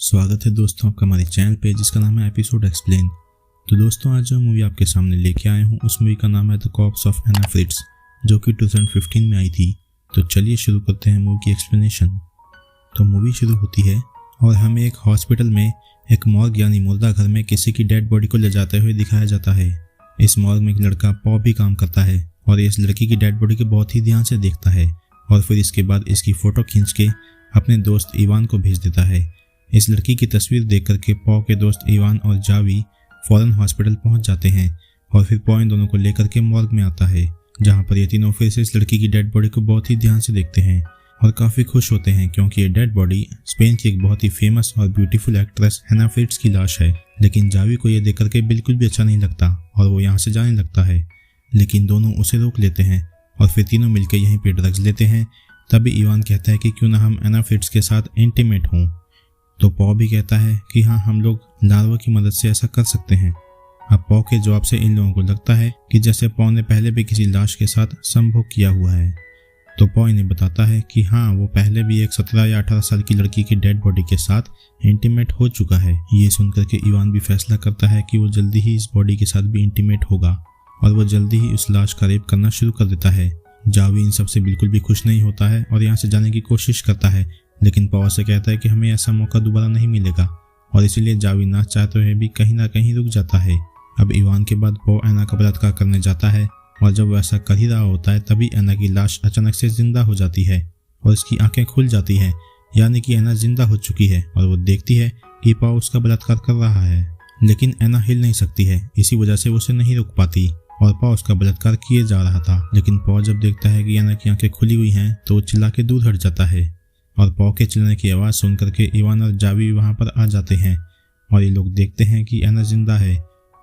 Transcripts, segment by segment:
स्वागत है दोस्तों आपका हमारे चैनल पे जिसका नाम है एपिसोड एक्सप्लेन। तो दोस्तों आज जो मूवी आपके सामने लेके आए हूँ उस मूवी का नाम है the corpse of Anna Fritz, जो कि 2015 में आई थी। तो चलिए शुरू करते हैं मूवी की एक्सप्लेनेशन। तो मूवी शुरू होती है और हमें एक हॉस्पिटल में एक मॉर्ग यानी मुर्दा घर में किसी की डेड बॉडी को ले जाते हुए दिखाया जाता है। इस मॉर्ग में एक लड़का पॉ भी काम करता है और इस लड़की की डेड बॉडी को बहुत ही ध्यान से देखता है और फिर इसके बाद इसकी फ़ोटो खींच के अपने दोस्त इवान को भेज देता है। इस लड़की की तस्वीर देख करके पॉ के दोस्त इवान और जावी फौरन हॉस्पिटल पहुंच जाते हैं और फिर पॉ इन दोनों को लेकर के मॉर्ग में आता है, जहां पर ये तीनों फिर से इस लड़की की डेड बॉडी को बहुत ही ध्यान से देखते हैं और काफ़ी खुश होते हैं क्योंकि ये डेड बॉडी स्पेन की एक बहुत ही फेमस और ब्यूटीफुल एक्ट्रेस एना फ्रिट्ज की लाश है। लेकिन जावी को ये देख करके बिल्कुल भी अच्छा नहीं लगता और वो यहाँ से जाने लगता है, लेकिन दोनों उसे रोक लेते हैं और फिर तीनों मिलकर यहीं पे ड्रग्स लेते हैं। तभी इवान कहता है कि क्यों ना हम एना फ्रिट्ज के साथ इंटीमेट हों। तो पॉ भी कहता है कि हाँ, हम लोग लार्वा की मदद से ऐसा कर सकते हैं। अब पॉ के जवाब से इन लोगों को लगता है कि जैसे पॉ ने पहले भी किसी लाश के साथ संभोग किया हुआ है। तो पॉ इन्हें बताता है कि हाँ, वो पहले भी एक 17 या 18 साल की लड़की की डेड बॉडी के साथ इंटीमेट हो चुका है। ये सुनकर के इवान भी फैसला करता है कि वो जल्दी ही इस बॉडी के साथ भी इंटीमेट होगा और वो जल्दी ही उस लाश का रेप करना शुरू कर देता है। जावी इन सबसे बिल्कुल भी खुश नहीं होता है और यहाँ से जाने की कोशिश करता है, लेकिन पॉ से कहता है कि हमें ऐसा मौका दोबारा नहीं मिलेगा और इसीलिए जावी ना चाहते हुए भी कहीं ना कहीं रुक जाता है। अब इवान के बाद पॉ एना का बलात्कार करने जाता है और जब वो ऐसा कर ही रहा होता है तभी एना की लाश अचानक से जिंदा हो जाती है और उसकी आंखें खुल जाती हैं, यानी कि एना जिंदा हो चुकी है और वो देखती है कि पॉ उसका बलात्कार कर रहा है। लेकिन एना हिल नहीं सकती है, इसी वजह से वो उसे नहीं रोक पाती और पॉ उसका बलात्कार किए जा रहा था। लेकिन पॉ जब देखता है कि एना की आंखें खुली हुई हैं तो वो चिल्ला के दूर हट जाता है और पॉ के चिल्लाने की आवाज़ सुन करके इवान और जावी वहां पर आ जाते हैं और ये लोग देखते हैं कि एना जिंदा है।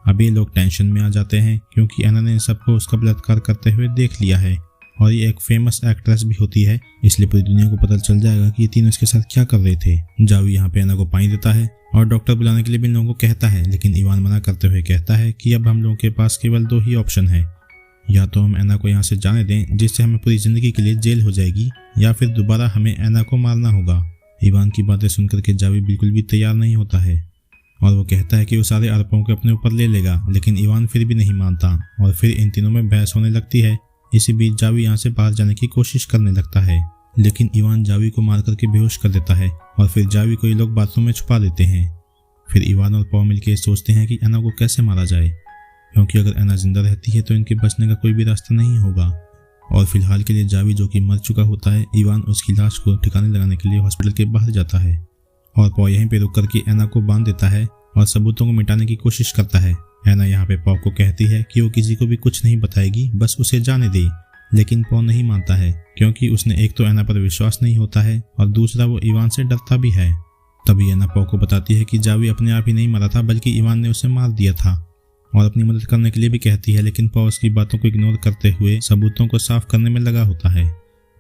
अब ये लोग टेंशन में आ जाते हैं क्योंकि एना ने सबको उसका बलात्कार करते हुए देख लिया है और ये एक फेमस एक्ट्रेस भी होती है, इसलिए पूरी दुनिया को पता चल जाएगा कि ये तीनों इसके साथ क्या कर रहे थे। जावी यहाँ पे एना को पानी देता है और डॉक्टर बुलाने के लिए भी इन लोगों को कहता है, लेकिन इवान मना करते हुए कहता है कि अब हम लोगों के पास केवल 2 ही ऑप्शन है, या तो हम एना को यहाँ से जाने दें जिससे हमें पूरी जिंदगी के लिए जेल हो जाएगी, या फिर दोबारा हमें एना को मारना होगा। इवान की बातें सुनकर के जावी बिल्कुल भी तैयार नहीं होता है और वो कहता है कि वो सारे आरोपों को अपने ऊपर ले लेगा, लेकिन इवान फिर भी नहीं मानता और फिर इन तीनों में बहस होने लगती है। इसी बीच जावी यहाँ से बाहर जाने की कोशिश करने लगता है, लेकिन इवान जावी को मार करके बेहोश कर देता है और फिर जावी को ये लोग बाथरूम में छुपा देते हैं। फिर इवान और पॉ मिलकर सोचते हैं कि एना को कैसे मारा जाए, क्योंकि अगर एना जिंदा रहती है तो इनके बचने का कोई भी रास्ता नहीं होगा। और फिलहाल के लिए जावी, जो कि मर चुका होता है, इवान उसकी लाश को ठिकाने लगाने के लिए हॉस्पिटल के बाहर जाता है और पॉ यहीं पे रुक करके एना को बांध देता है और सबूतों को मिटाने की कोशिश करता है। एना यहाँ पे पॉ को कहती है कि वो किसी को भी कुछ नहीं बताएगी, बस उसे जाने दे, लेकिन पॉ नहीं मानता है क्योंकि उसने एक तो एना पर विश्वास नहीं होता है और दूसरा वो इवान से डरता भी है। तभी एना पॉ को बताती है कि जावी अपने आप ही नहीं मरा था बल्कि इवान ने उसे मार दिया था और अपनी मदद करने के लिए भी कहती है, लेकिन पॉ उसकी बातों को इग्नोर करते हुए सबूतों को साफ करने में लगा होता है।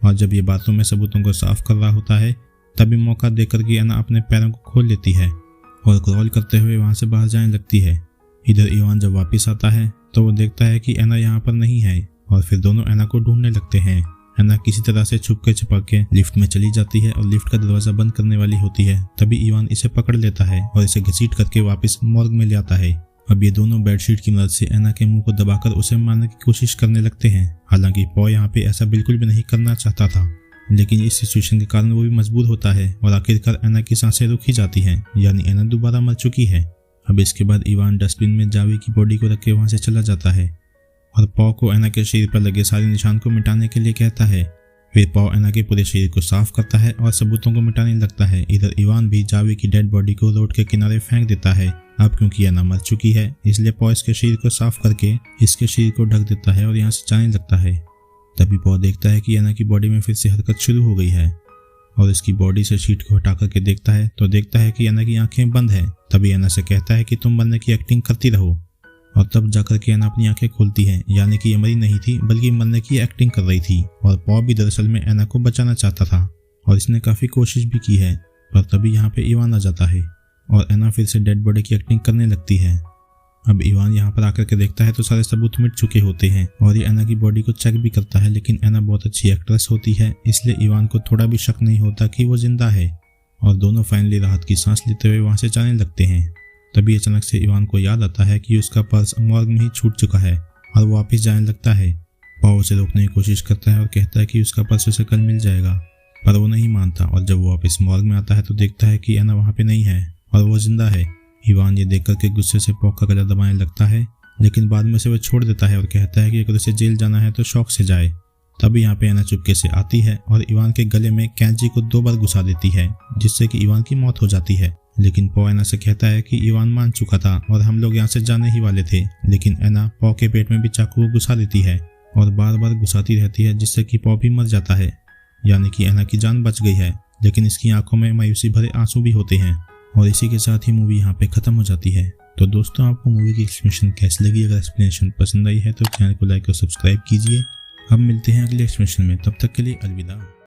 और जब ये बातों में सबूतों को साफ कर रहा होता है तभी मौका देकर के एना अपने पैरों को खोल लेती है और क्रॉल करते हुए वहां से बाहर जाने लगती है। इधर इवान जब वापस आता है तो वो देखता है कि एना यहाँ पर नहीं है और फिर दोनों एना को ढूंढने लगते हैं। एना किसी तरह से छुप के लिफ्ट में चली जाती है और लिफ्ट का दरवाजा बंद करने वाली होती है, तभी इवान इसे पकड़ लेता है और इसे घसीट करके वापस मॉर्ग में ले आता है। अब ये दोनों बेडशीट की मदद से एना के मुंह को दबाकर उसे मारने की कोशिश करने लगते हैं। हालांकि पॉ यहाँ पे ऐसा बिल्कुल भी नहीं करना चाहता था, लेकिन इस सिचुएशन के कारण वो भी मजबूर होता है और आखिरकार एना की सांसें रुक ही जाती हैं, यानी एना दोबारा मर चुकी है। अब इसके बाद इवान डस्टबिन में जावी की बॉडी को रख के वहां से चला जाता है और पॉ को एना के शरीर पर लगे सारे निशान को मिटाने के लिए कहता है। फिर पॉ एना के पूरे शरीर को साफ करता है और सबूतों को मिटाने लगता है। इधर इवान भी जावी की डेड बॉडी को रोड के किनारे फेंक देता है। अब क्योंकि एना मर चुकी है इसलिए पॉ इसके शरीर को साफ करके इसके शरीर को ढक देता है और यहाँ से जाने लगता है। तभी पॉ देखता है कि एना की बॉडी में फिर से हरकत शुरू हो गई है और इसकी बॉडी से शीट को हटा करके देखता है तो देखता है कि एना की आंखें बंद है। तभी एना से कहता है कि तुम मरने की एक्टिंग करती रहो और तब जाकर के एना अपनी आंखें खोलती है, यानी कि ये मरी नहीं थी बल्कि मरने की एक्टिंग कर रही थी। और पॉ भी दरअसल में एना को बचाना चाहता था और इसने काफी कोशिश भी की है, पर तभी यहाँ पे इवान आ जाता है और एना फिर से डेड बॉडी की एक्टिंग करने लगती है। अब इवान यहाँ पर आकर के देखता है तो सारे सबूत मिट चुके होते हैं और ये एना की बॉडी को चेक भी करता है, लेकिन एना बहुत अच्छी एक्ट्रेस होती है इसलिए इवान को थोड़ा भी शक नहीं होता कि वो जिंदा है और दोनों फाइनली राहत की सांस लेते हुए वहाँ से जाने लगते हैं। तभी अचानक से इवान को याद आता है कि उसका पर्स मॉर्ग में ही छूट चुका है और वो वापस जाने लगता है। पॉ उसे रोकने की कोशिश करता है और कहता है कि उसका पर्स उसे कल मिल जाएगा, पर वो नहीं मानता और जब वो वापस मॉर्ग में आता है तो देखता है कि एना वहाँ पे नहीं है और वो जिंदा है। इवान ये देख करके गुस्से से पॉ का गला दबाने लगता है, लेकिन बाद में उसे वो छोड़ देता है और कहता है कि अगर उसे जेल जाना है तो शौक से जाए। तभी यहाँ पे एना चुपके से आती है और इवान के गले में कैंची को 2 बार घुसा देती है, जिससे कि इवान की मौत हो जाती है। लेकिन पॉ एना से कहता है कि इवान मान चुका था और हम लोग यहाँ से जाने ही वाले थे, लेकिन एना पॉ के पेट में भी चाकू को घुसा देती है और बार बार घुसाती रहती है, जिससे कि पॉ भी मर जाता है। यानी कि एना की जान बच गई है, लेकिन इसकी आंखों में मायूसी भरे आंसू भी होते हैं। और इसी के साथ ही मूवी यहाँ पे खत्म हो जाती है। तो दोस्तों, आपको मूवी की एक्सप्लेनेशन कैसी लगी? अगर एक्सप्लेनेशन पसंद आई है तो चैनल को लाइक और सब्सक्राइब कीजिए। अब मिलते हैं अगले एक्सप्लेनेशन में, तब तक के लिए अलविदा।